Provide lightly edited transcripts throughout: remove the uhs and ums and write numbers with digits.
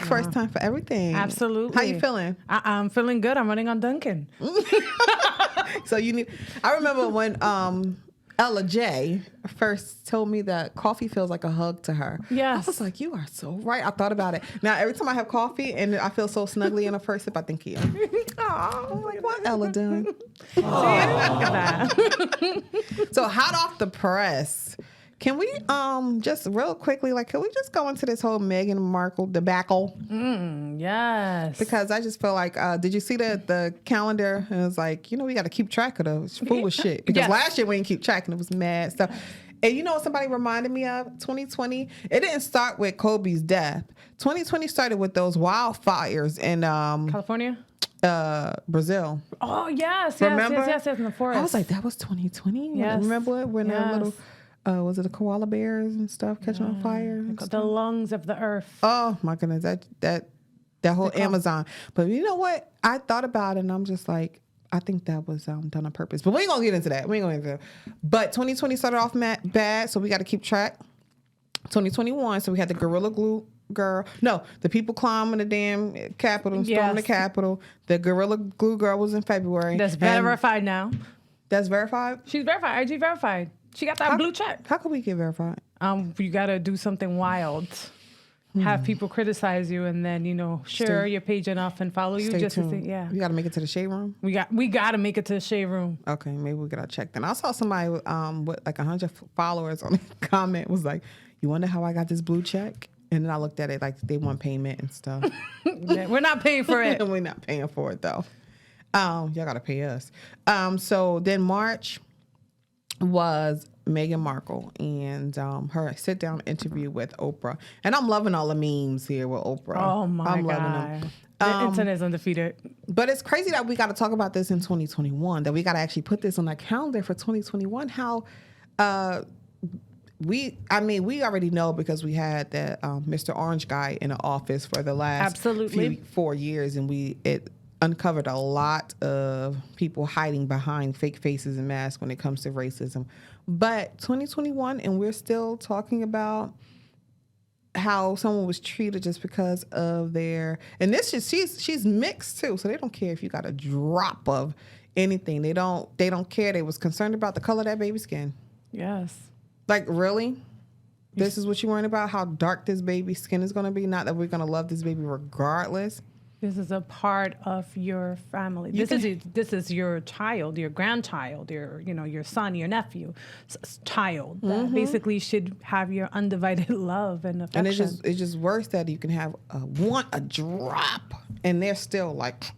first time for everything. Absolutely. How you feeling? I'm feeling good. I'm running on Dunkin'. So I remember when Ella J first told me that coffee feels like a hug to her. Yes. I was like, you are so right. I thought about it. Now, every time I have coffee and I feel so snuggly in the first sip, I think of you. I'm like, what Ella doing? See, look at that. So hot off the press. Can we just real quickly, can we just go into this whole Meghan Markle debacle? Yes. Because I just feel like, did you see the calendar? And it was like, we got to keep track of the foolish shit. Because last year we didn't keep track and it was mad stuff. And you know what somebody reminded me of? 2020. It didn't start with Kobe's death. 2020 started with those wildfires in California? Brazil. Oh, yes. Remember? Yes, in the forest. I was like, that was 2020? Yes. Remember it? When yes. the little... was it the koala bears and stuff catching on fire? The lungs of the earth. Oh my goodness, that whole Amazon. But you know what? I thought about it and I'm just like, I think that was done on purpose. But we ain't gonna get into that. But 2020 started off bad, so we got to keep track. 2021, so we had the Gorilla Glue girl. No, the people climbing the damn Capitol, storming the Capitol. The Gorilla Glue girl was in February. That's verified now. That's verified? She's verified. IG verified. She got that blue check. How can we get verified? You got to do something wild. Have people criticize you and then, share your page enough and follow you. Stay tuned. To see, We got to make it to the shade room? We got to make it to the shade room. Okay, maybe we got to check then. I saw somebody with 100 followers on a comment was like, you wonder how I got this blue check? And then I looked at it like they want payment and stuff. We're not paying for it. We're not paying for it though. Y'all got to pay us. So then March was Meghan Markle and her sit-down interview with Oprah. And I'm loving all the memes here with Oprah. Oh, my I'm God. loving them. The internet is undefeated. But it's crazy that we got to talk about this in 2021, that we got to actually put this on our calendar for 2021, how we already know because we had that Mr. Orange guy in the office for the last 4 years, and it uncovered a lot of people hiding behind fake faces and masks when it comes to racism. But 2021, and we're still talking about how someone was treated just because of their, and this is she's mixed too, so they don't care if you got a drop of anything. They don't care. They was concerned about the color of that baby skin. Yes. Like, really? This is what you're worrying about? How dark this baby's skin is going to be? Not that we're going to love this baby regardless. This is a part of your family. This is your child, your grandchild, your son, your nephew, child that basically should have your undivided love and affection. And it's just worse that you can have a drop, and they're still like,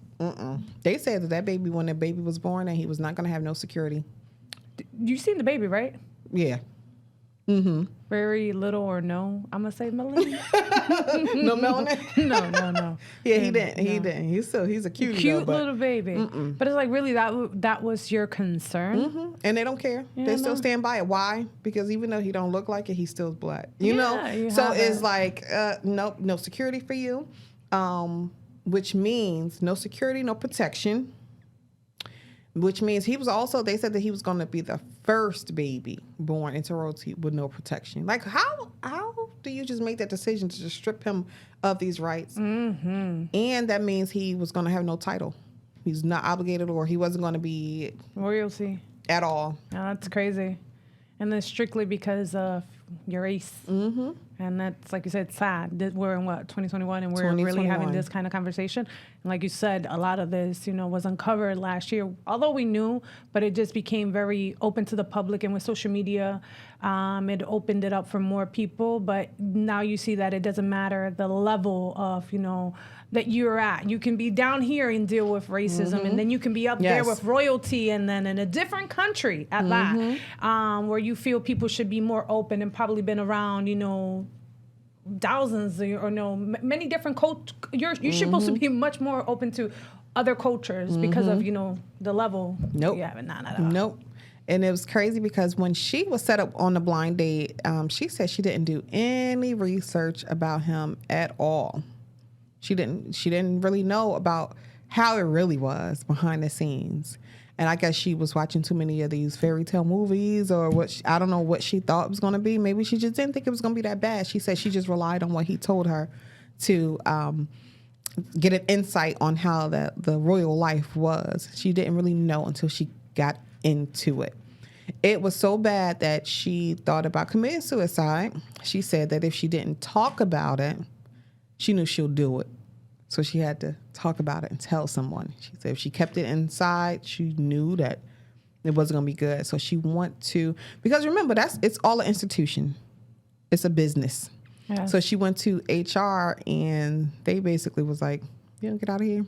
They said that baby, when the baby was born, and he was not going to have no security. You seen the baby, right? Yeah. Very little or no, I'm gonna say melanin. No melanin? No. Yeah, he didn't. He's a cutie little baby. But it's like, really, that was your concern? And they don't care. They still stand by it. Why? Because even though he don't look like it, he's still black. You know? So it's like, nope, no security for you, which means no security, no protection. Which means they said that he was going to be the first baby born into royalty with no protection. Like, how do you just make that decision to just strip him of these rights? And that means he was going to have no title. He's not obligated, or he wasn't going to be royalty at all. Yeah, that's crazy. And then strictly because of your race. And that's, like you said, sad. We're in 2021, and we're really having this kind of conversation. And like you said, a lot of this, was uncovered last year, although we knew, but it just became very open to the public. And with social media, it opened it up for more people. But now you see that it doesn't matter the level of, that you're at. You can be down here and deal with racism, and then you can be up there with royalty, and then in a different country at that, where you feel people should be more open and probably been around, thousands or many different cultures. You're supposed to be much more open to other cultures because of, the level. Nope. Yeah, none at all. Nope. And it was crazy because when she was set up on the blind date, she said she didn't do any research about him at all. She didn't really know about how it really was behind the scenes. And I guess she was watching too many of these fairy tale movies, or I don't know what she thought it was going to be. Maybe she just didn't think it was going to be that bad. She said she just relied on what he told her to get an insight on how the royal life was. She didn't really know until she got into it. It was so bad that she thought about committing suicide. She said that if she didn't talk about it, she knew she'll do it. So she had to talk about it and tell someone. She said if she kept it inside, she knew that it wasn't going to be good. So she went to, because remember, it's all an institution. It's a business. Yes. So she went to HR and they basically was like, you don't get out of here.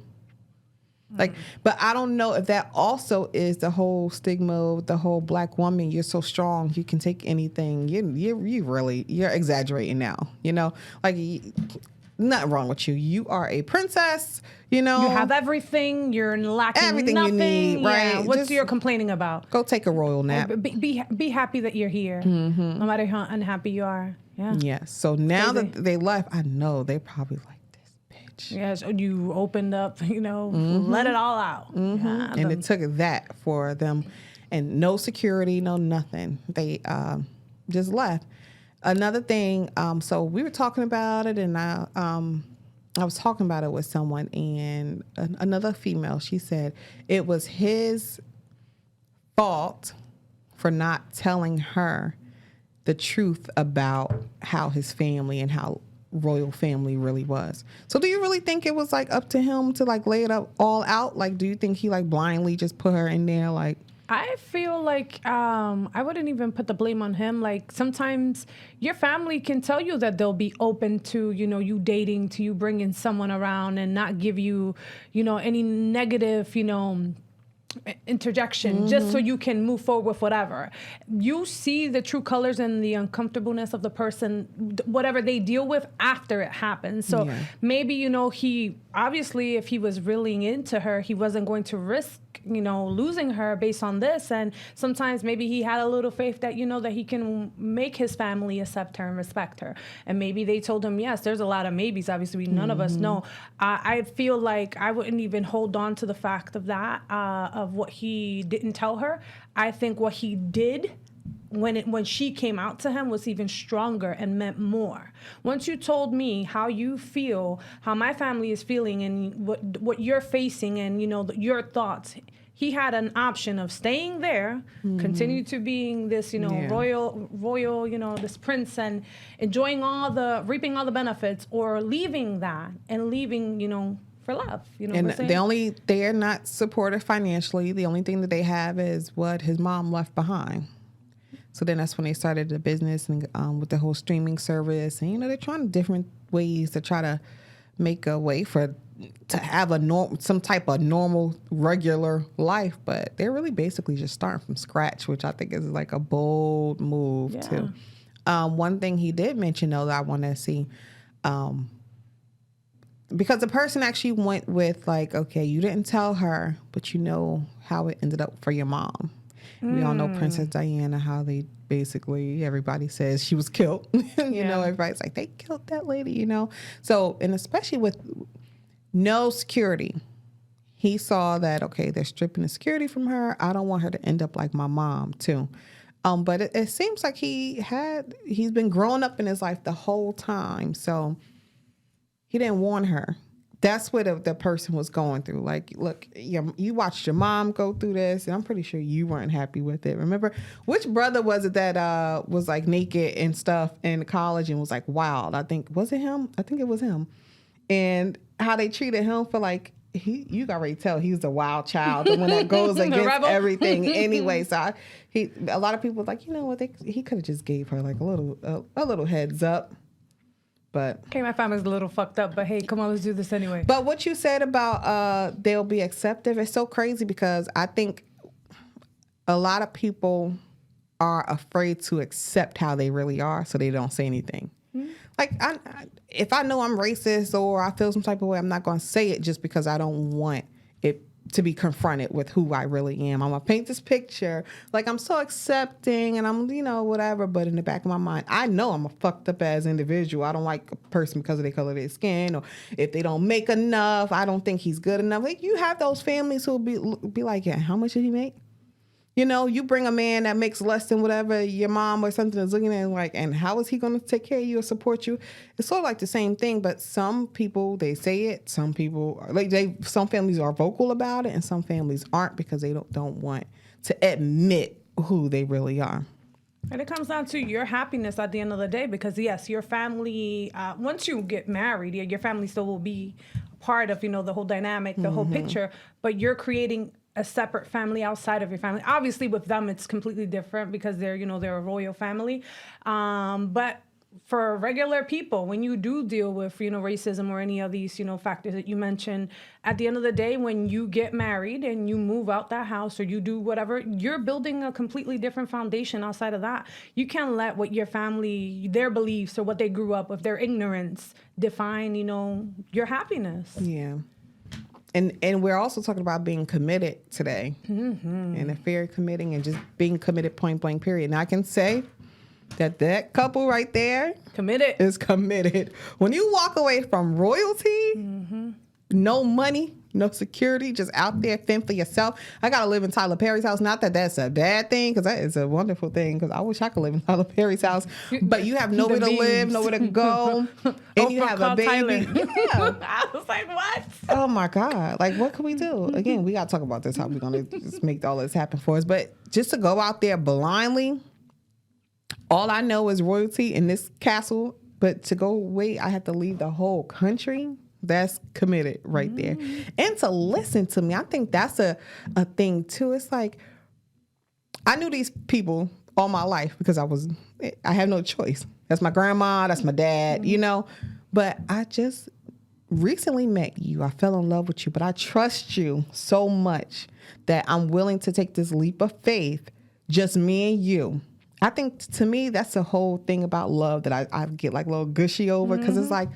Like, but I don't know if that also is the whole stigma of the whole black woman. You're so strong, you can take anything. You're exaggerating now. Like nothing wrong with you. You are a princess. You have everything. You're lacking everything nothing. You need. Right? Yeah. What's you're complaining about? Go take a royal nap. Be happy that you're here, no matter how unhappy you are. Yeah. Yes. So now that they left, I know they probably like. Yes, you opened up, let it all out. Yeah, and it took that for them, and no security, no nothing. They just left. Another thing, so we were talking about it, and I was talking about it with someone, and another female, she said it was his fault for not telling her the truth about how his family and how royal family really was. So do you really think it was like up to him to like lay it up all out? Like, do you think he like blindly just put her in there? Like, I feel like I wouldn't even put the blame on him. Like sometimes your family can tell you that they'll be open to, you dating, to you bringing someone around and not give you, any negative, interjection, just so you can move forward with whatever. You see the true colors and the uncomfortableness of the person, whatever they deal with after it happens. So maybe, he obviously, if he was really into her, he wasn't going to risk, losing her based on this. And sometimes maybe he had a little faith that, that he can make his family accept her and respect her. And maybe they told him, yes, there's a lot of maybes. Obviously, none of us know. I feel like I wouldn't even hold on to the fact of that, of what he didn't tell her. I think what he did when she came out to him was even stronger and meant more. Once you told me how you feel, how my family is feeling, and what you're facing, and your thoughts, he had an option of staying there, continue to being this royal, this prince, and enjoying reaping all the benefits, or leaving that and leaving for love. And they're not supported financially. The only thing that they have is what his mom left behind. So then that's when they started the business and with the whole streaming service. And, they're trying different ways to try to make a way to have some type of normal, regular life. But they're really basically just starting from scratch, which I think is like a bold move too. One thing he did mention, though, that I want to see, because the person actually went with like, okay, you didn't tell her, but how it ended up for your mom. We all know Princess Diana, how they basically, everybody says she was killed. Everybody's like, they killed that lady, So, and especially with no security, he saw that, okay, they're stripping the security from her. I don't want her to end up like my mom too. But it seems like he's been growing up in his life the whole time. So he didn't warn her. That's what the person was going through. Like, look, you watched your mom go through this, and I'm pretty sure you weren't happy with it. Remember, which brother was it that was like naked and stuff in college and was like wild? Was it him? I think it was him. And how they treated him for like, you can already tell he's a wild child, the one that goes against everything anyway. So a lot of people were like, what? He could have just gave her like a little heads up. But okay, my family's a little fucked up, but hey, come on, let's do this anyway. But what you said about they'll be accepted is so crazy, because I think a lot of people are afraid to accept how they really are, so they don't say anything. Mm-hmm. Like, if I know I'm racist or I feel some type of way, I'm not going to say it just because I don't want it to be confronted with who I really am. I'm going to paint this picture like I'm so accepting and I'm, whatever. But in the back of my mind, I know I'm a fucked up ass individual. I don't like a person because of the color of their skin, or if they don't make enough, I don't think he's good enough. Like, you have those families who'll be like, yeah, how much did he make? You bring a man that makes less than whatever your mom or something is looking at like, and how is he going to take care of you or support you? It's sort of like the same thing, but some people, they say it. Some people, some families are vocal about it, and some families aren't because they don't want to admit who they really are. And it comes down to your happiness at the end of the day, because yes, your family, once you get married, your family still will be part of, the whole dynamic, the whole picture, but you're creating a separate family outside of your family. Obviously with them, it's completely different because they're a royal family. But for regular people, when you do deal with, racism or any of these, factors that you mentioned, at the end of the day, when you get married and you move out that house or you do whatever, you're building a completely different foundation outside of that. You can't let what your family, their beliefs or what they grew up with, their ignorance define, your happiness. Yeah. And we're also talking about being committed today. And if very committing and just being committed point blank period. Now I can say that couple right there is committed. When you walk away from royalty, no money, no security, just out there fend for yourself. I got to live in Tyler Perry's house. Not that that's a bad thing, because that is a wonderful thing, because I wish I could live in Tyler Perry's house. But you have nowhere to live, nowhere to go, and you have a baby. Yeah. I was like, what? Oh, my God. Like, what can we do? Again, we got to talk about this, how we're going to just make all this happen for us. But just to go out there blindly, all I know is royalty in this castle, but to go wait, I have to leave the whole country. That's committed right there. And to listen to me, I think that's a thing too. It's like, I knew these people all my life because I have no choice. That's my grandma, that's my dad, but I just recently met you. I fell in love with you, but I trust you so much that I'm willing to take this leap of faith, just me and you. I think to me, that's the whole thing about love that I get like a little gushy over, because it's like,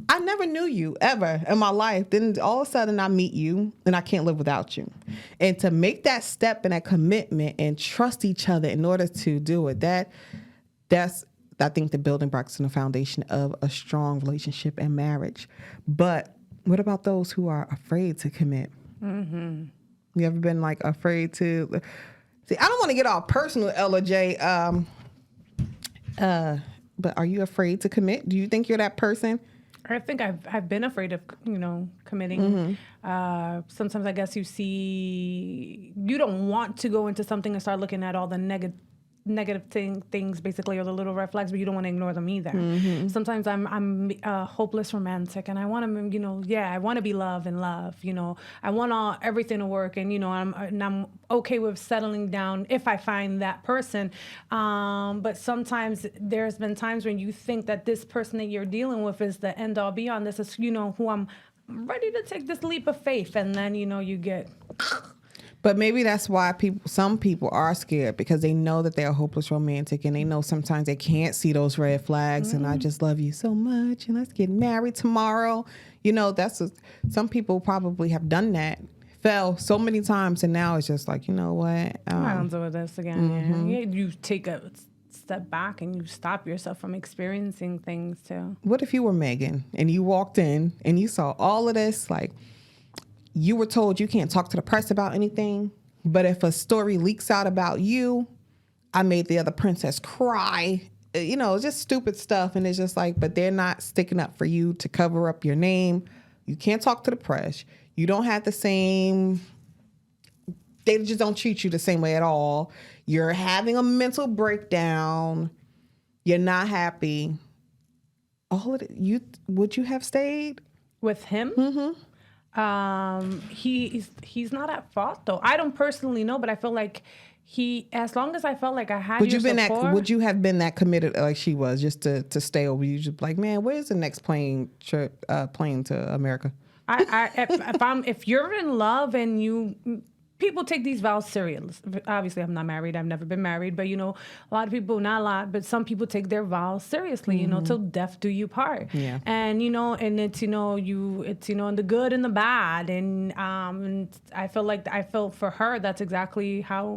I never knew you ever in my life. Then all of a sudden I meet you and I can't live without you. And to make that step and that commitment and trust each other in order to do it, that's, I think, the building blocks and the foundation of a strong relationship and marriage. But what about those who are afraid to commit? You ever been like afraid to... See, I don't want to get all personal, Ella J, but are you afraid to commit? Do you think you're that person? I think I've been afraid of, committing. Sometimes I guess you don't want to go into something and start looking at all the negative things basically, or the little red flags, but you don't want to ignore them either. Sometimes I'm a hopeless romantic, and I want to, I want to be loved and love. I want everything to work, and I'm okay with settling down if I find that person. But sometimes there's been times when you think that this person that you're dealing with is the end all be all. This is who I'm ready to take this leap of faith, and then you get. But maybe that's why some people are scared, because they know that they're a hopeless romantic, and they know sometimes they can't see those red flags. And I just love you so much, and let's get married tomorrow. Some people probably have done that, fell so many times, and now it's just like, you know what? I don't do this again. You take a step back and you stop yourself from experiencing things too. What if you were Megan and you walked in and you saw all of this, like, you were told you can't talk to the press about anything, but if a story leaks out about you, I made the other princess cry, just stupid stuff. And it's just like, but they're not sticking up for you to cover up your name. You can't talk to the press. You don't have the same, they just don't treat you the same way at all. You're having a mental breakdown. You're not happy. All of it, would you have stayed? With him? He's not at fault though. I don't personally know, but I feel like as long as I felt like I had would you have been that committed like she was, just to stay over? You just like, man, where's the next plane to America? If you're in love and people take these vows serious. Obviously, I'm not married. I've never been married. But, a lot of people, not a lot, but some people take their vows seriously, till death do you part. Yeah. And, and it's, it's, in the good and the bad. And I feel for her, that's exactly how,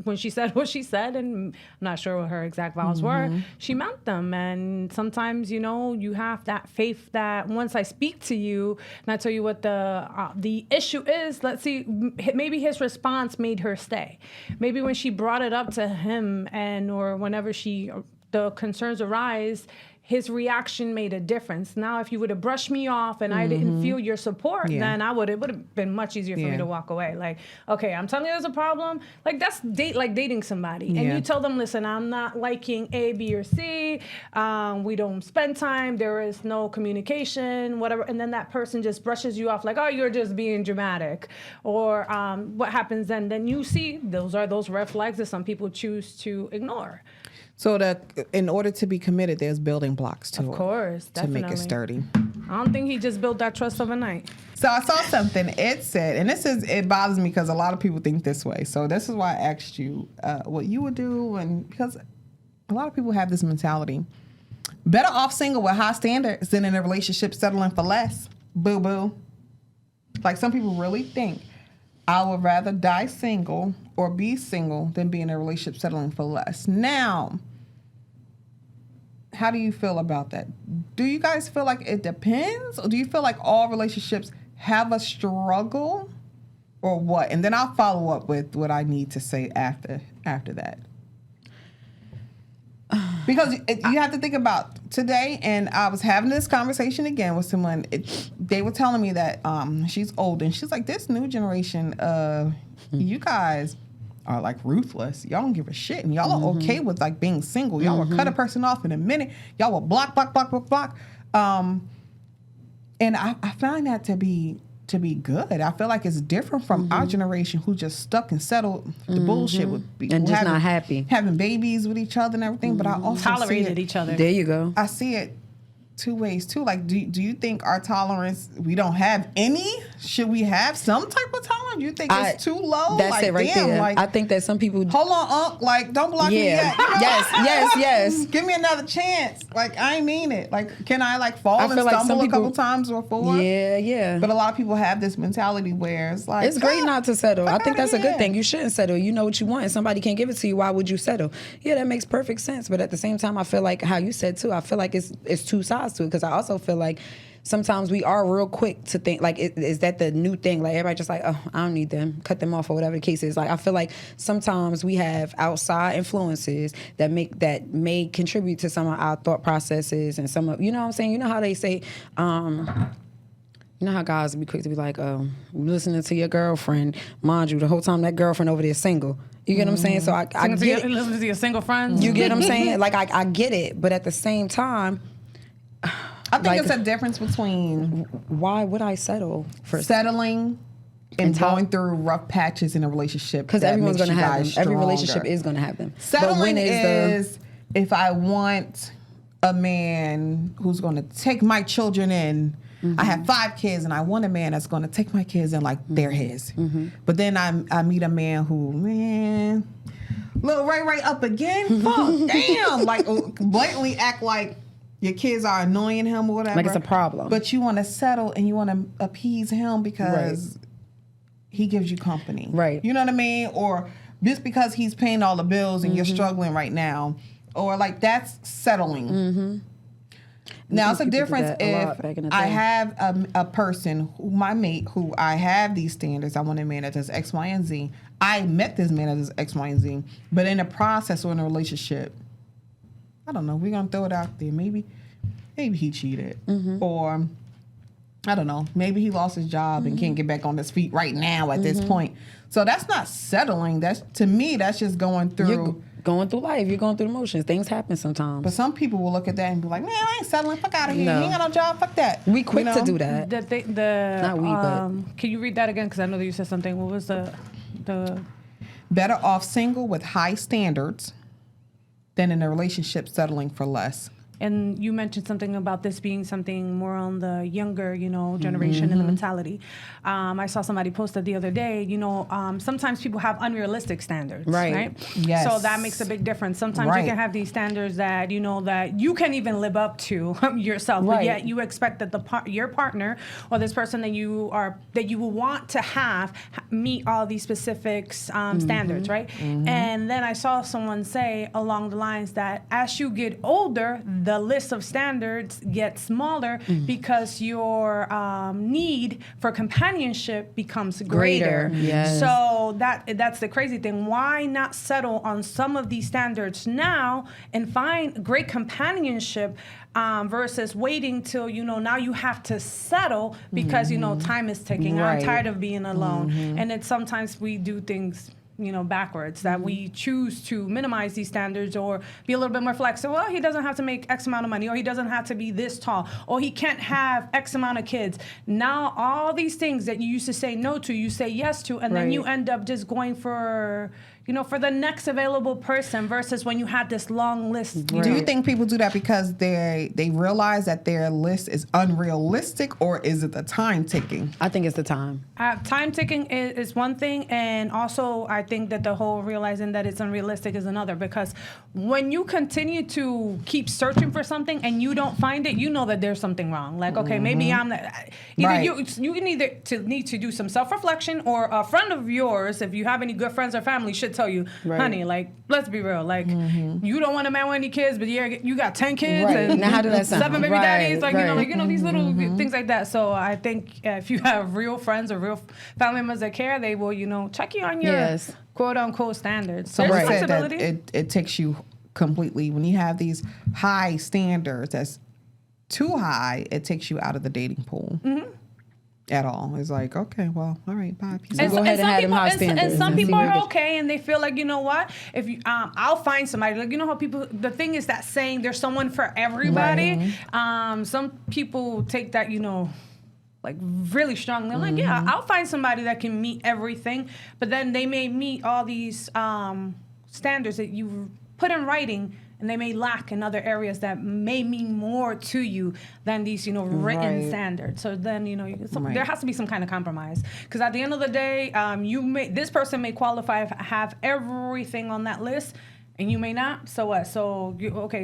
when she said what she said, and I'm not sure what her exact vows were, she meant them. And sometimes, you have that faith that once I speak to you and I tell you what the issue is, let's see, maybe his his response made her stay. Maybe when she brought it up to him or whenever the concerns arise, his reaction made a difference. Now, if you would have brushed me off and I didn't feel your support, then it would have been much easier for me to walk away. Like, okay, I'm telling you there's a problem. Like, that's like dating somebody. And you tell them, listen, I'm not liking A, B, or C. We don't spend time. There is no communication, whatever. And then that person just brushes you off like, oh, you're just being dramatic. Or what happens then? Then you see those red flags that some people choose to ignore. So that in order to be committed, there's building blocks to it. Of course, definitely. To make it sturdy. I don't think he just built that trust overnight. So I saw something. It said, and it bothers me because a lot of people think this way. So this is why I asked you what you would do, and because a lot of people have this mentality. Better off single with high standards than in a relationship settling for less. Boo boo. Like some people really think I would rather die single or be single than be in a relationship settling for less. Now, how do you feel about that? Do you guys feel like it depends? Or do you feel like all relationships have a struggle or what? And then I'll follow up with what I need to say after that. Because you have to think about today, and I was having this conversation again with someone. They were telling me that she's old, and she's like, this new generation, you guys are like ruthless. Y'all don't give a shit, and y'all are okay with like being single. Y'all will cut a person off in a minute. Y'all will block. And I find that to be good. I feel like it's different from our generation who just stuck and settled the bullshit with and just not happy, having babies with each other and everything. But I also tolerated each other. There you go. I see it two ways too. Like, do you think our tolerance, we don't have any? Should we have some type of tolerance? You think it's too low? That's like, it right there. Like, I think that some people. Hold on, like, don't block me yet. You know? Yes. Give me another chance. Like, I mean it. Like, can I like fall and stumble a couple times before? Yeah. But a lot of people have this mentality where it's like, it's great not to settle. I think that's a good thing. You shouldn't settle. You know what you want, and somebody can't give it to you. Why would you settle? Yeah, that makes perfect sense. But at the same time, I feel like how you said too. I feel like it's two sides to it, because I also feel like sometimes we are real quick to think like, is that the new thing? Like everybody just like, oh, I don't need them, cut them off or whatever the case is. Like I feel like sometimes we have outside influences that may contribute to some of our thought processes and some of, you know what I'm saying? You know how they say, you know how guys be quick to be like, oh, listening to your girlfriend, mind you, the whole time that girlfriend over there is single. You get what I'm saying? So I get it. Listen to your single friends. You get what I'm saying? Like I get it, but at the same time, I think it's a difference between why would I settle for settling and going through rough patches in a relationship. Because everyone's going to have them. Every relationship is going to have them. Settling is if I want a man who's going to take my children in. I have 5 kids, and I want a man that's going to take my kids in like they're his. But then I meet a man who, little Ray up again. Fuck, damn, like blatantly act like your kids are annoying him or whatever. Like it's a problem. But you want to settle and you want to appease him because he gives you company. Right. You know what I mean? Or just because he's paying all the bills and you're struggling right now. Or like that's settling. Now it's a difference if I have a person, my mate, who I have these standards. I want a man that does X, Y, and Z. I met this man that does X, Y, and Z. But in the process or in a relationship, I don't know. We're gonna throw it out there. Maybe he cheated, or I don't know. Maybe he lost his job and can't get back on his feet right now at this point. So that's not settling. That's to me. That's just going through. You're going through life. You're going through the motions. Things happen sometimes. But some people will look at that and be like, "Man, I ain't settling. Fuck out of here. You ain't got no job. Fuck that." We quick to do that. Not we, but can you read that again? Because I know that you said something. What was the better off single with high standards than in a relationship settling for less. And you mentioned something about this being something more on the younger, generation and the mentality. I saw somebody post it the other day. Sometimes people have unrealistic standards, right? Yes. So that makes a big difference. Sometimes you can have these standards that that you can't even live up to yourself, but yet you expect that your partner or this person that you will want to have meet all these specific standards, right? And then I saw someone say along the lines that as you get older, the list of standards gets smaller because your need for companionship becomes greater. Yes. So that's the crazy thing. Why not settle on some of these standards now and find great companionship versus waiting till, now you have to settle because, time is ticking. Right. I'm tired of being alone. And it's sometimes we do things backwards, that we choose to minimize these standards or be a little bit more flexible. Well, he doesn't have to make X amount of money, or he doesn't have to be this tall, or he can't have X amount of kids. Now, all these things that you used to say no to, you say yes to, and then you end up just going for the next available person versus when you had this long list. Do you think people do that because they realize that their list is unrealistic, or is it the time ticking? I think it's the time. Time ticking is one thing, and also I think that the whole realizing that it's unrealistic is another, because when you continue to keep searching for something and you don't find it, you know that there's something wrong. Like, okay, maybe I'm not. You need to do some self-reflection, or a friend of yours, if you have any good friends or family, should tell you, honey, like, let's be real. Like, you don't want a man with any kids, but you got 10 kids and now how does that sound? 7 baby daddies. Like, these little things like that. So I think if you have real friends or real family members that care, they will, check you on your quote unquote standards. So we said that it takes you completely, when you have these high standards that's too high, it takes you out of the dating pool. At all. It's like, okay, well, all right, bye. Peace out. Go ahead and have them high standards. And some people are okay, and they feel like, you know what? If you, I'll find somebody. Like, how people. The thing is that saying there's someone for everybody. Some people take that, like really strongly. I'm like, yeah, I'll find somebody that can meet everything, but then they may meet all these standards that you put in writing, and they may lack in other areas that may mean more to you than these, written standards. So then, there has to be some kind of compromise. Because at the end of the day, this person may qualify, have everything on that list, and you may not. So what? So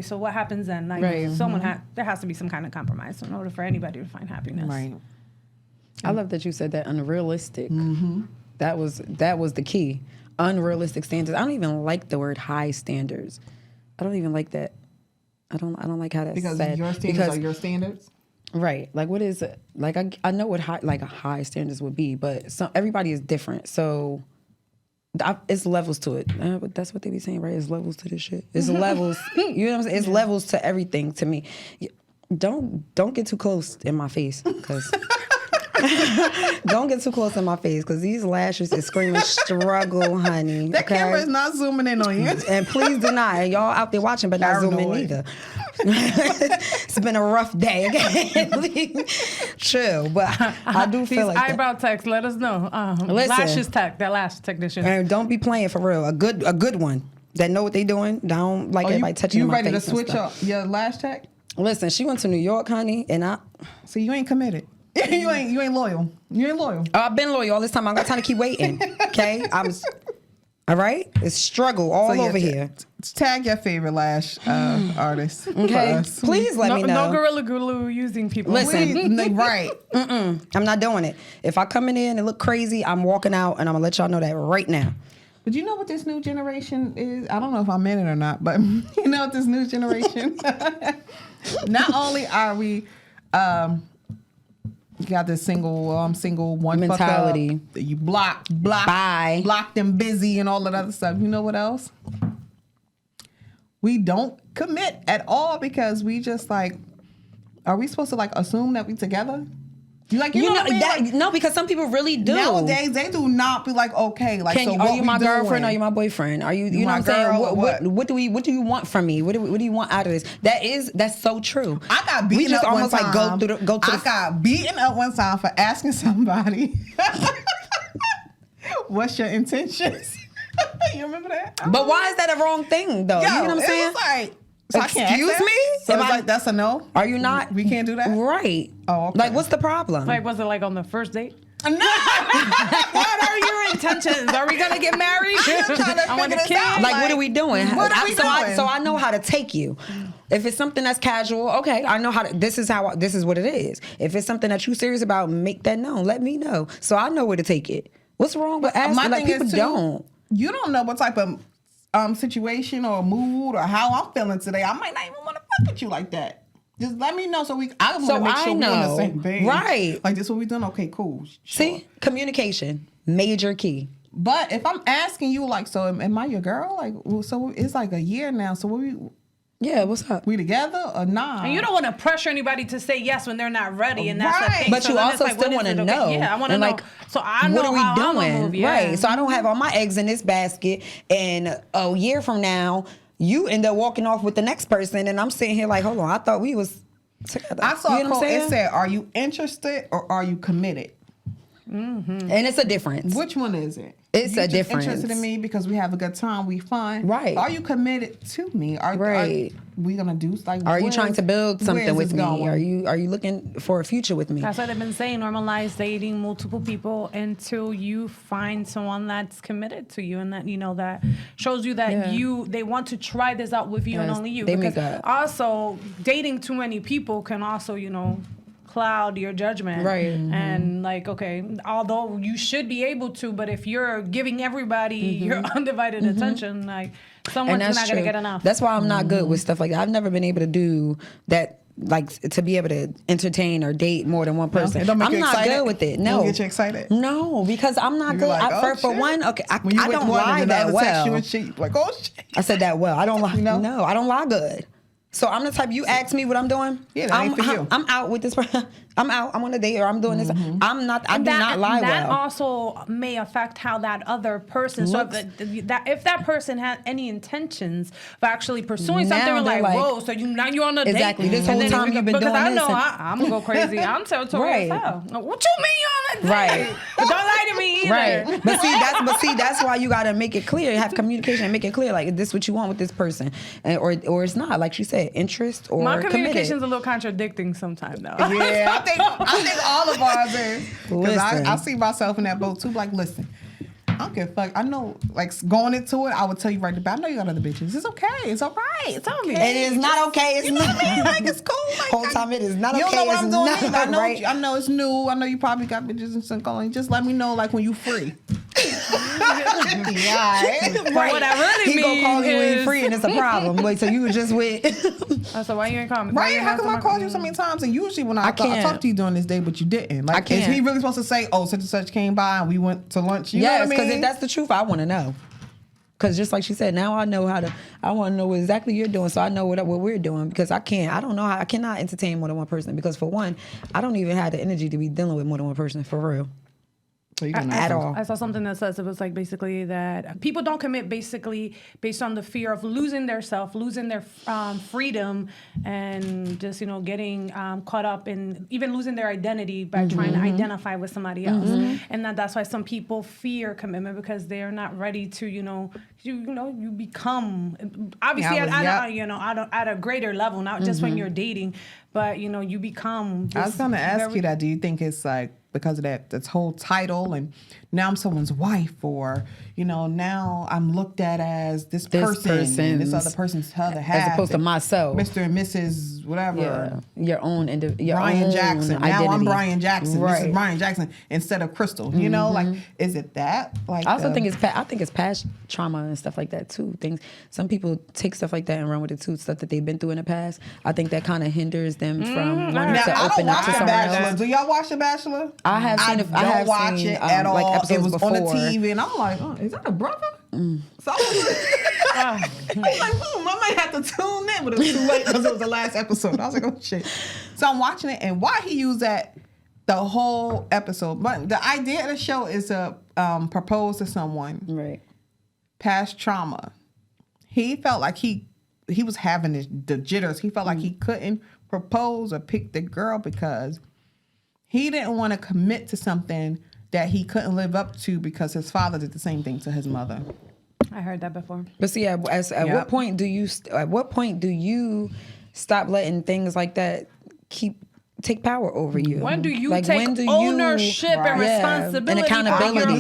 so what happens then? Like, there has to be some kind of compromise in order for anybody to find happiness. Right. I love that you said that, unrealistic. That was the key. Unrealistic standards. I don't even like the word high standards. I don't even like that. I don't like how that's because said. Your standards are your standards? Right. Like, what is it? Like, I know what high standards would be, but everybody is different. So it's levels to it. But that's what they be saying, right? It's levels to this shit. It's levels. You know what I'm saying? It's levels to everything to me. Don't get too close in my face, because... Don't get too close in my face, because these lashes is screaming struggle, honey. That camera is not zooming in on you. And please do not. And y'all out there watching, but not zooming either. It's been a rough day. Okay? Chill. But I do feel like eyebrow techs, let us know. Lashes tech, that lash technician. And don't be playing for real. A good one that know what they doing. Don't like everybody touching my face. You ready to switch up your lash tech? Listen, she went to New York, honey, and so you ain't committed. you ain't loyal. You ain't loyal. I've been loyal all this time. I got time to keep waiting. Okay, all right. It's struggle all over here. Tag your favorite lash artist. Okay, please let me know. No Gorilla Glue using people. Listen, right? I'm not doing it. If I come in here and it look crazy, I'm walking out, and I'm gonna let y'all know that right now. But you know what this new generation is? I don't know if I'm in it or not, but you know what this new generation. Not only are we. You got this single one mentality. Fuck up, you block, bye, blocked and busy and all that other stuff. You know what else? We don't commit at all, because we just like, are we supposed to like assume that we together? You know what I mean? Like, no, because some people really do. Nowadays, they do not be like, okay, like, so what are you my girlfriend? Doing? Are you my boyfriend? Are you know what I'm saying? What do you want from me? What do you want out of this? That's so true. I got beaten up one time. I got beaten up one time for asking somebody, what's your intentions? You remember that? But why is that a wrong thing, though? You know what I'm saying? It's like, so excuse me? So it's like, that's a no? Are you not? We can't do that? Right. Oh, okay. Like, what's the problem? Like, was it like on the first date? No. What are your intentions? Are we gonna get married? I'm trying to figure this out. Like, what are we doing? What are we doing? So I know how to take you. If it's something that's casual, okay, I know how to. This is what it is. If it's something that you serious about, make that known. Let me know, so I know where to take it. What's wrong with asking? Like, people don't. You don't know what type of situation or mood or how I'm feeling today. I might not even want to fuck with you like that. Just let me know so I want to make sure we're on the same page. Right. Like, this what we doing? Okay, cool. Sure. See? Communication. Major key. But if I'm asking you, like, so am I your girl? Like, so it's like a year now. So yeah, what's up? We together or not? And you don't want to pressure anybody to say yes when they're not ready, and that's the thing. But you also still want to know. Yeah, I want to know. Like, so I know what are we doing? Move, yeah. Right. So I don't have all my eggs in this basket, and a year from now, you end up walking off with the next person, and I'm sitting here like, hold on, I thought we was together. I saw a quote. It said, "Are you interested or are you committed?" Mm-hmm. And it's a difference. Which one is it? It's a difference. Interested in me because we have a good time, we fun. Right. Are you committed to me? Are we gonna do like? Are you trying to build something with me? Going? Are you looking for a future with me? That's what I've been saying. Normalize dating multiple people until you find someone that's committed to you, and that that shows you that they want to try this out with you and only you. Because also dating too many people can also cloud your judgment. Right. And like, okay, although you should be able to, but if you're giving everybody your undivided attention, like someone's not going to get enough. That's why I'm not good with stuff like that. I've never been able to do that, like to be able to entertain or date more than one person. I'm not good with it. No. Don't get you excited? No, because I'm not good. Like, for one, okay, I don't lie lie that well. You and shit, like, oh shit. I said that well. I don't lie. No, I don't lie good. So I'm the type, you ask me what I'm doing. Yeah, that ain't for you. I'm out with this person. I'm out. I'm on a date or I'm doing this. I'm not. I do not lie well. That also may affect how that other person. Looks. So if that person had any intentions of actually pursuing something, we're like, whoa. So now you're on a date. Exactly. This whole time you've been doing this. Because I know I'm gonna go crazy. I'm territorial as hell. What you mean you're on a date? Right. But don't lie to me either. Right. But see, that's why you gotta make it clear. Have communication and make it clear. Like, is this what you want with this person, or it's not. Like she said, interest or my communication's committed. a little contradicting sometimes though. Yeah, I think all of ours is. Because I see myself in that boat too. Like, listen, I don't give a fuck. I know, like, going into it, I would tell you right about. I know you got other bitches. It's okay. It's all right. It's okay. It is not okay. It's not. What I mean? Like, it's cool. Like, whole time it is not okay. You don't know what I'm doing. Right. I know it's new. I know you probably got bitches and stuff going. Just let me know, like, when you free. Right. What I really mean gonna call you when you free and it's a problem. Wait, so you were just with? So why you ain't calling me? Right? How come I called you so many times? And usually when I talked to you during this day, but you didn't. Like, is he really supposed to say, "Oh, such and such came by and we went to lunch"? You know what I mean? Because if that's the truth, I want to know. Because just like she said, now I know I want to know what exactly you're doing, so I know what we're doing. Because I cannot entertain more than one person. Because for one, I don't even have the energy to be dealing with more than one person, for real. At all. I saw something that says it was like basically that people don't commit basically based on the fear of losing their self, losing their freedom, and just getting caught up in even losing their identity by trying to identify with somebody else, and that's why some people fear commitment because they are not ready to you become obviously at a greater level, not just when you're dating, but you become. I was going to ask you that. Do you think it's like because of that's whole title and now I'm someone's wife, or now I'm looked at as this person and this other person's other half, as opposed to myself, Mr. and Mrs. whatever, your own Brian Jackson. Identity. Now I'm Brian Jackson. Right. This is Brian Jackson instead of Crystal. Like, is it that? Like, I also think it's past trauma and stuff like that too. Some people take stuff like that and run with it too. Stuff that they've been through in the past. I think that kind of hinders them from wanting to open up to someone else. Do y'all watch The Bachelor? I have seen. I don't watch it at all. Like it was before. on the TV, and I'm like, oh, is that a brother? So I was like, I might have to tune in, but it was too late because it was the last episode. I was like, oh shit. So I'm watching it, and why he used that the whole episode. But the idea of the show is to propose to someone, right? Past trauma. He felt like he was having the jitters. He felt like he couldn't propose or pick the girl because he didn't want to commit to something that he couldn't live up to because his father did the same thing to his mother. I heard that before. But see, at what point do you stop letting things like that take power over you? When do you take ownership and responsibility and accountability?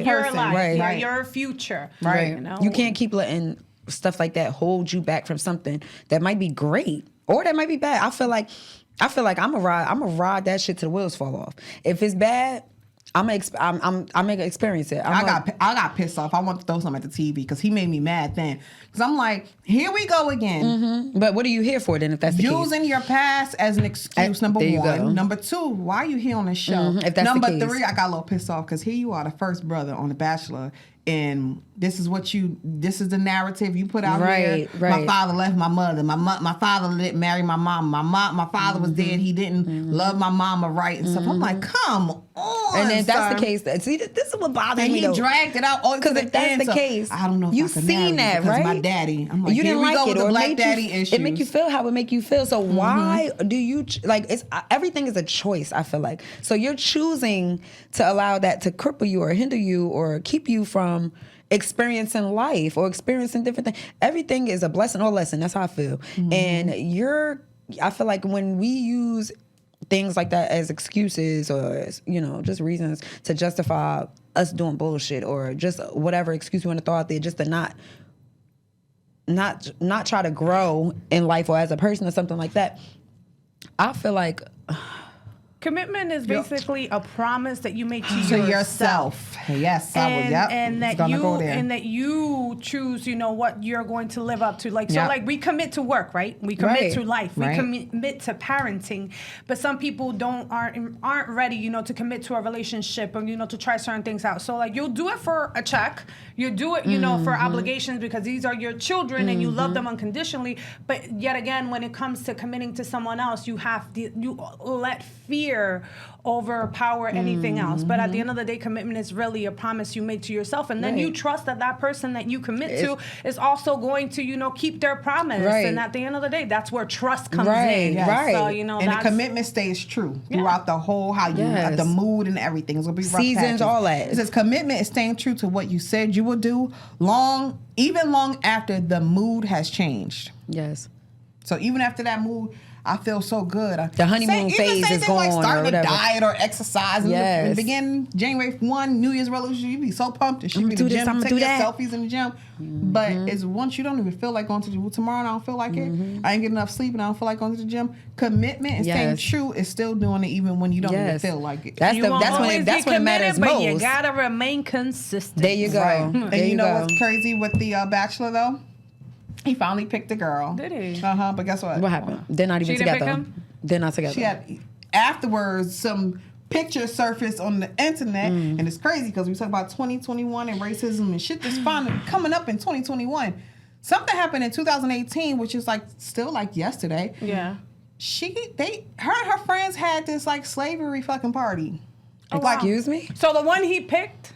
Your life, right. your future. Right. You can't keep letting stuff like that hold you back from something that might be great or that might be bad. I feel like I'm a ride that shit till the wheels fall off. If it's bad, I'm gonna experience it. I got pissed off. I want to throw something at the TV because he made me mad then. Because I'm like, here we go again. Mm-hmm. But what are you here for then? If that's the case, using your past as an excuse. Number one. Number two, why are you here on the show? Mm-hmm. If that's number the case. three, I got a little pissed off because here you are, the first brother on The Bachelor. And this is the narrative you put out here. Right. My father left my mother. My father didn't marry my mom. My father was dead. He didn't love my mama right and stuff. I'm like, come on. And if that's the case, see, this is what bothers me. And he dragged it out. Because if that's the case, I don't know if you I can seen marry that, right? My daddy. I'm like, you didn't here we like go it, with or the black daddy issues. It make you feel how it make you feel. So why do you like? It's everything is a choice. I feel like so you're choosing to allow that to cripple you or hinder you or keep you from experiencing life or experiencing different things. Everything is a blessing or lesson. That's how I feel. And I feel like when we use things like that as excuses or as, just reasons to justify us doing bullshit or just whatever excuse you want to throw out there just to not try to grow in life or as a person or something like that. I feel like commitment is basically a promise that you make to yourself. Yes, and that you choose, what you're going to live up to. So we commit to work, right? We commit to life. We commit to parenting. But some people aren't ready, to commit to a relationship or to try certain things out. So you'll do it for a check. You do it, for obligations because these are your children and you love them unconditionally. But yet again, when it comes to committing to someone else, you let fear overpower anything else. But at the end of the day, commitment is really a promise you make to yourself, and then you trust that person that you commit to is also going to keep their promise. And at the end of the day, that's where trust comes in. Right. So and the commitment stays true throughout the whole the mood and everything. It's gonna be rough seasons, patches. all that. It says commitment is staying true to what you said you will do even long after the mood has changed. Yes. So even after that mood, I feel so good. The honeymoon phase is gone, starting or whatever. a diet or exercise. In the beginning, January 1, New Year's resolution, you be so pumped. And she be in the gym, take your selfies in the gym. But it's once you don't even feel like going to the gym. Tomorrow, I don't feel like it. I ain't getting enough sleep, and I don't feel like going to the gym. Commitment and staying true is still doing it even when you don't even feel like it. That's when it matters most. But you gotta remain consistent. There you go. Right. And you know what's crazy with the Bachelor though? He finally picked a girl. Did he? But guess what? What happened? They're not even together. Didn't pick him? They're not together. She had afterwards some pictures surfaced on the internet, and it's crazy because we talk about 2021 and racism and shit that's coming up in 2021. Something happened in 2018, which is still yesterday. Yeah. Her and her friends had this slavery fucking party. Oh, wow. Excuse me? So the one he picked?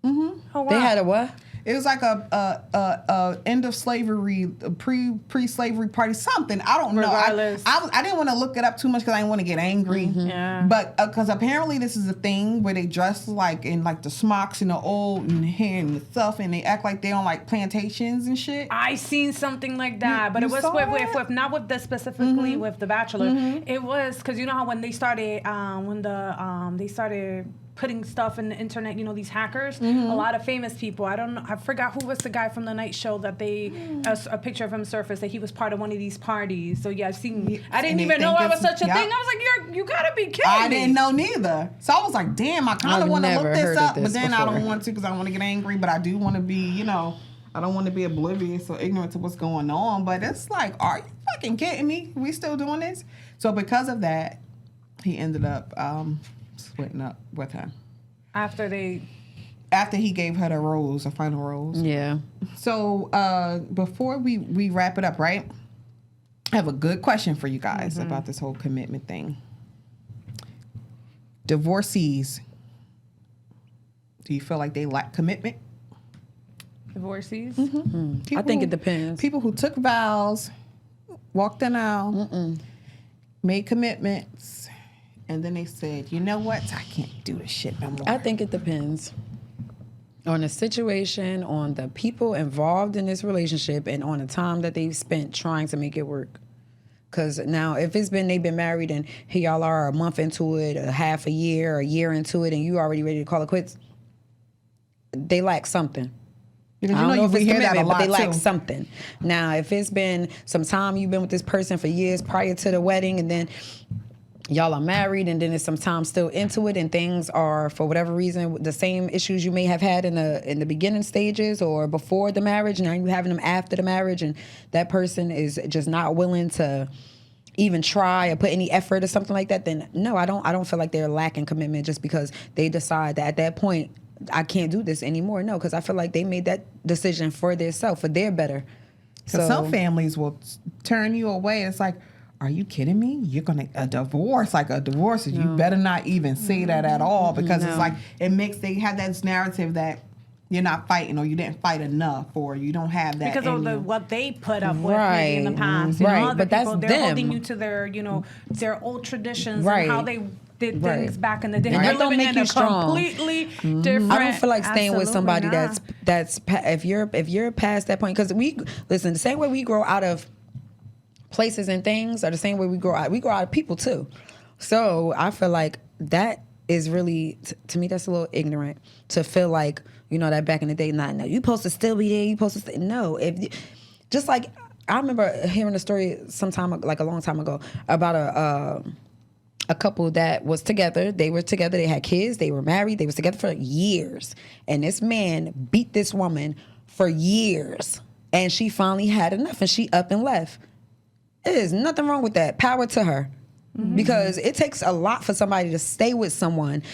Mm-hmm. Oh, wow. They had a what? It was a end of slavery, pre-slavery party, something. I don't know. I didn't want to look it up too much because I didn't want to get angry. Yeah. But because apparently this is a thing where they dress in the smocks and the old and hair and the stuff, and they act like they on plantations and shit. I seen something like that, but it was with not with the specifically with The Bachelor. It was because you know how when they started they started putting stuff in the internet, these hackers, a lot of famous people. I forgot who was the guy from the night show that a picture of him surfaced that he was part of one of these parties. So yeah, I didn't even know I was such a thing. I was like, you gotta be kidding me. I didn't know neither. So I was like, damn, I kind of want to look this up, but then I don't want to because I want to get angry, but I do want to be, I don't want to be oblivious or ignorant to what's going on. But it's are you fucking kidding me? We still doing this? So because of that, he ended up splitting up with her after he gave her the final rose. Yeah. So before we wrap it up, right? I have a good question for you guys about this whole commitment thing. Divorcees, do you feel like they lack commitment? Divorcees? I think it depends. People who took vows, walked an aisle, made commitments, and then they said, you know what? I can't do this shit no more. I think it depends on the situation, on the people involved in this relationship, and on the time that they've spent trying to make it work. Because now, if they've been married and here y'all are a month into it, a half a year into it, and you already ready to call it quits, they lack something. Because I don't know if we hear that a lot, but they lack something. Now, if it's been some time you've been with this person for years prior to the wedding, and then y'all are married and then there's some time still into it and things are, for whatever reason, the same issues you may have had in the beginning stages or before the marriage, now you're having them after the marriage, and that person is just not willing to even try or put any effort or something like that, then no, I don't feel like they're lacking commitment just because they decide that at that point, I can't do this anymore. No, because I feel like they made that decision for themselves, for their better. So some families will turn you away. It's like, are you kidding me? You're going to, a divorce is, you better not even say that at all, because it's like, they have that narrative that you're not fighting, or you didn't fight enough, or you don't have that. Because of what they put up with maybe in the past. You know, but people, they're holding you to their, their old traditions and how they did things back in the day. And that don't make you strong. Completely different. I don't feel like staying with somebody that's if you're past that point, because listen, the same way we grow out of places and things are the same way we grow out of people too. So I feel like that is really, to me, that's a little ignorant to feel like, that back in the day, no, you supposed to still be there, you supposed to stay. No, just like, I remember hearing a story sometime, like a long time ago, about a couple that was together. They were together, they had kids, they were married, they was together for years. And this man beat this woman for years. And she finally had enough and she up and left. There's nothing wrong with that. Power to her. Mm-hmm. Because it takes a lot for somebody to stay with someone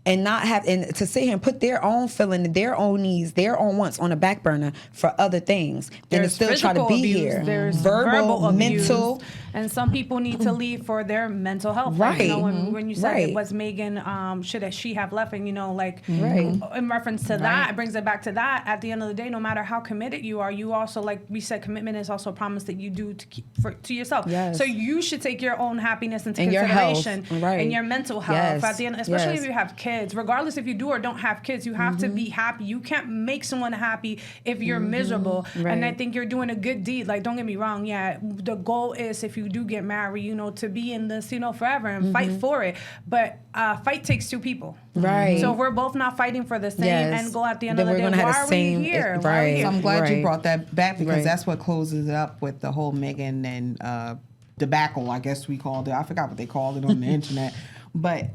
and not have, and to sit here and put their own feeling, their own needs, their own wants on the back burner for other things, and to still try to be abuse, here. There's verbal mental abuse, and some people need to leave for their mental health. Right. Like, when you said it was Megan, should she have left? And in reference to that, it brings it back to that. At the end of the day, no matter how committed you are, you also, like we said, commitment is also a promise that you do to yourself. Yes. So you should take your own happiness into consideration and your mental health. Yes. At the end, especially if you have kids, regardless if you do or don't have kids, you have to be happy. You can't make someone happy if you're miserable. Right. And I think you're doing a good deed. Like, don't get me wrong. Yeah, the goal is, if you do get married, to be in this, forever and fight for it. But fight takes two people. Right. So if we're both not fighting for the same end goal at the end of the day, why are we here? Right. So I'm glad you brought that back, because that's what closes it up with the whole Megan and debacle, I guess we called it. I forgot what they called it on the internet. But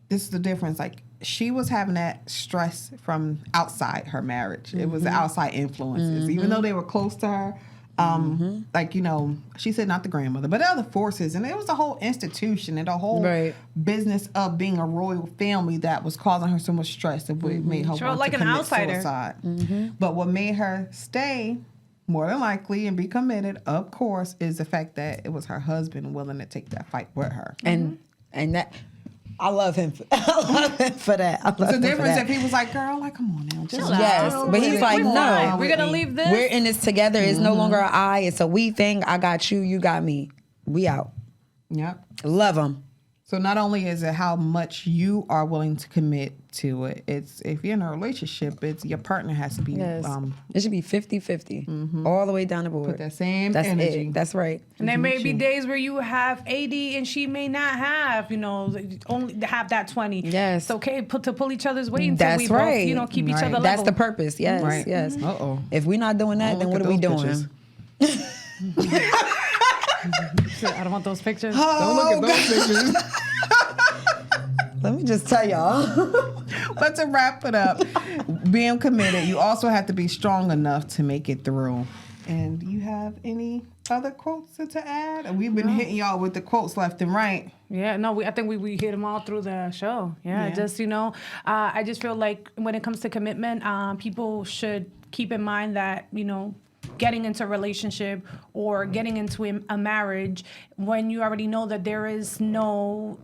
this is the difference. Like, she was having that stress from outside her marriage. It was the outside influences. Even though they were close to her, she said not the grandmother, but other forces. And it was a whole institution and a whole business of being a royal family that was causing her so much stress that made her want to commit suicide. But what made her stay, more than likely, and be committed, of course, is the fact that it was her husband willing to take that fight with her. And that... I love him for that. It's a difference if he was like, girl, like, come on now. Just but he's like, no. We're going to leave this. We're in this together. It's no longer an I. It's a we thing. I got you. You got me. We out. Yep. Love him. So not only is it how much you are willing to commit to it, it's if you're in a relationship, it's your partner has to be. Yes. It should be 50-50 all the way down the board. Put that same energy. That's right. And there may be days where you have 80 and she may not have, only have that 20. Yes. It's okay to pull each other's weight until we both, keep each other level. That's the purpose. Yes. Right. Yes. Uh-oh. If we're not doing that, then what are we doing? I don't want those pictures. Don't look at those pictures. Let me just tell y'all. But to wrap it up, being committed, you also have to be strong enough to make it through. And do you have any other quotes to add? We've been hitting y'all with the quotes left and right. Yeah, no, I think we hit them all through the show. Yeah. Just, I just feel like when it comes to commitment, people should keep in mind that, getting into a relationship or getting into a marriage, when you already know that there is no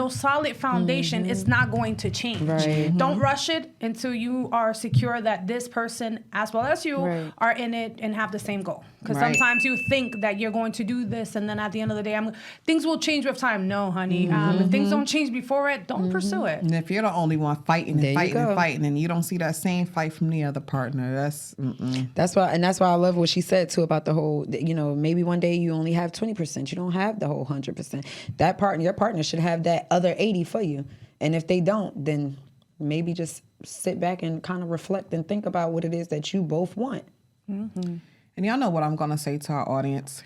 solid foundation, it's not going to change. Right. Don't rush it until you are secure that this person, as well as you, are in it and have the same goal. Because sometimes you think that you're going to do this, and then at the end of the day, things will change with time. No, honey. If things don't change before it, don't pursue it. And if you're the only one fighting and fighting, and you don't see that same fight from the other partner, that's why I love what she said too about the whole. Maybe one day you only have 20%. You don't have the whole 100%. Your partner should have that other 80 for you. And if they don't, then maybe just sit back and kind of reflect and think about what it is that you both want. And y'all know what I'm going to say to our audience.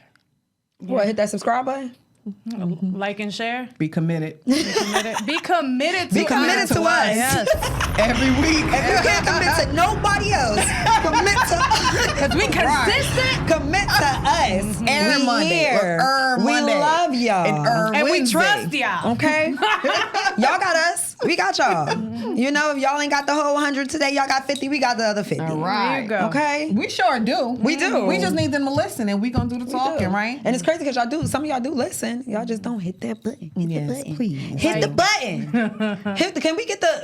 What, hit that subscribe button? Like and share. Be committed. Be committed. Be committed to us. Yes. Every week. If you can't commit to nobody else, commit to us. Because we consistent. Commit to us. Every Monday. We love y'all. And we trust y'all. Okay? Y'all got us. We got y'all. You know, if y'all ain't got the whole 100 today, y'all got 50, we got the other 50. All right. There you go. Okay? We sure do. We do. We just need them to listen and we gonna do the talking, right? And it's crazy because some of y'all do listen. Y'all just don't hit that button. Hit the button. Please. Hit the button. Can we get that,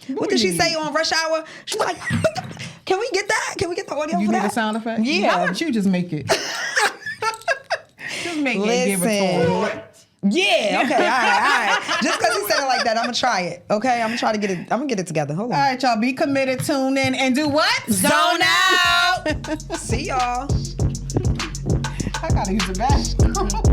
what did she say on Rush Hour? She's like, can we get that? Can we get the audio You for need that? a sound effect? Yeah. How about you just make it? Just make it and give it to him. Yeah, okay, all right. Just because he said it like that, I'm gonna try it. Okay, I'm gonna try to get it. I'm gonna get it together. Hold on. All right, y'all, be committed, tune in, and do what? Zone out. See y'all. I gotta use the bathroom.